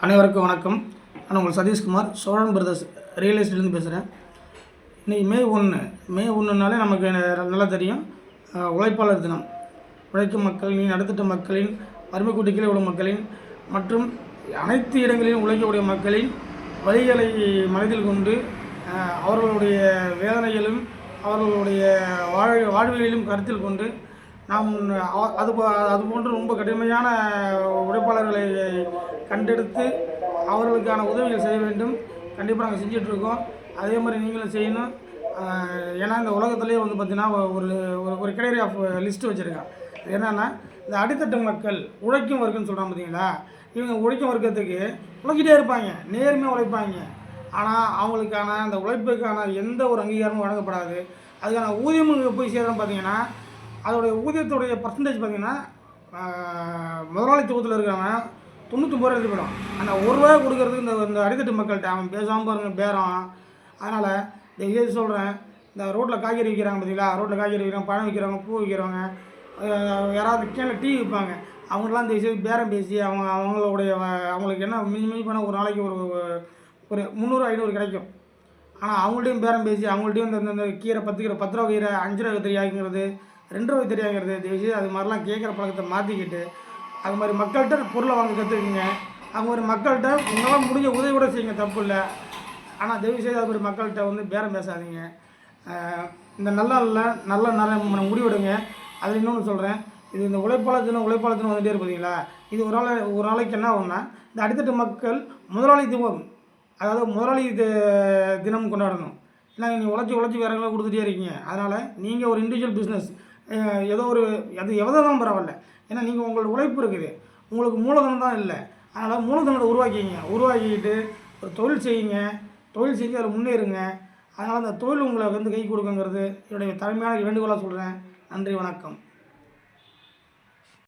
அனைவருக்கும் வணக்கம். நான் உங்கள் சதீஷ்குமார், சோழன் பிரதர்ஸ் ரியல் எஸ்டேட்லேருந்து பேசுகிறேன். இன்றைக்கி மே 1 நமக்கு நல்லா தெரியும். உழைப்பாளர் தினம். உழைக்கும் மக்கள், நடுத்தட்ட மக்களின், வறுமைக்கோட்டு கீழே உள்ள மக்களின் மற்றும் அனைத்து இடங்களிலும் உழைக்கக்கூடிய மக்களின் வழிகளை மனதில் கொண்டு அவர்களுடைய வேதனைகளும் அவர்களுடைய வாழ்வியலும் கருத்தில் கொண்டு நாம் அதுபோன்று ரொம்ப கடுமையான உழைப்பாளர்களை கண்டெடுத்து அவர்களுக்கான உதவிகள் செய்ய வேண்டும். கண்டிப்பாக நாங்கள் செஞ்சிட்ருக்கோம். அதே மாதிரி நீங்களும் செய்யணும். ஏன்னா இந்த உலகத்துலேயே பார்த்திங்கன்னா ஒரு கேட்டகரி ஆஃப் லிஸ்ட்டு வச்சுருக்கேன். என்னென்னா, இந்த அடித்தட்டு மக்கள், உழைக்கும் வர்க்கம்னு சொல்கிறாங்க பார்த்தீங்களா, இவங்க உழைக்கும் வர்க்கத்துக்கு உழைக்கிட்டே இருப்பாங்க, நேர்மையாக உழைப்பாங்க. ஆனால் அவங்களுக்கான அந்த உழைப்புக்கான எந்த ஒரு அங்கீகாரமும் வழங்கப்படாது. அதுக்கான ஊதியமும் போய் சேர்றோம் பார்த்தீங்கன்னா, அதோடைய ஊதியத்துடைய பர்சன்டேஜ் பார்த்திங்கன்னா முதலாளித்துவத்தில் இருக்கிறவங்க 99 ரூபா எடுத்து போயிடும். அந்த ₹1 கொடுக்குறதுக்கு இந்த அடித்தட்டு மக்கள்கிட்ட அவன் பேசாமல் பாருங்க பேரம். அதனால் இது சொல்கிறேன், இந்த ரோட்டில் காய்கறி விற்கிறாங்க பார்த்தீங்களா, ரோட்டில் காய்கறி விற்கிறாங்க, பழம் விற்கிறவங்க, பூ விற்கிறவங்க, யாராவது கீழே டீ விற்பாங்க, அவங்களாம் இந்த பேரம் பேசி அவங்களுக்கு என்ன மிஞ்சி பண்ணால் ஒரு நாளைக்கு ஒரு 300-500 கிடைக்கும். ஆனால் அவங்கள்ட்டையும் பேரம் பேசி அவங்கள்ட்டையும் இந்த கீரை 10 ரூபா கீரை 5 ரூபா தெரியாங்கிறது, 2 ரூபாய் தெரியாங்கிறது, தயவுசெய்து அது மாதிரிலாம் கேட்குற பழக்கத்தை மாற்றிக்கிட்டு அது மாதிரி மக்கள்கிட்ட பொருளை வாங்க கற்றுக்குங்க. அது மாதிரி மக்கள்கிட்ட உங்களால் முடிஞ்ச உதவி கூட செய்யுங்க, தப்பு இல்லை. ஆனால் தயவுசெய்து அது மாதிரி மக்கள்கிட்ட பேரம் பேசாதீங்க. இந்த நல்ல முடிவெடுங்க. அதில் இன்னொன்று சொல்கிறேன், இது இந்த உழைப்பாளர் தினம் வந்துகிட்டே இருப்பீங்களா, இது ஒரு நாளைக்கு என்ன ஆகும்னா, இந்த அடித்தட்டு மக்கள் முதலாளி தினம் கொண்டாடணும். ஏன்னா நீங்கள் உழைச்சி வேறு கொடுத்துட்டே இருக்கீங்க. அதனால் நீங்கள் ஒரு இண்டிவிஜுவல் பிஸ்னஸ் எவ்வளோ தான் பரவாயில்ல. ஏன்னா நீங்கள் உங்களோட உழைப்பு இருக்குது, உங்களுக்கு மூலதனம் தான் இல்லை. அதனால் மூலதனத்தை உருவாக்கிக்கிட்டு ஒரு தொழில் செய்யுங்க. தொழில் செஞ்சு அதில் முன்னேறுங்க. அதனால் அந்த தொழில் உங்களை கை கொடுக்குங்கிறது என்னுடைய தலைமையான வேண்டுகோளாக சொல்கிறேன். நன்றி, வணக்கம்.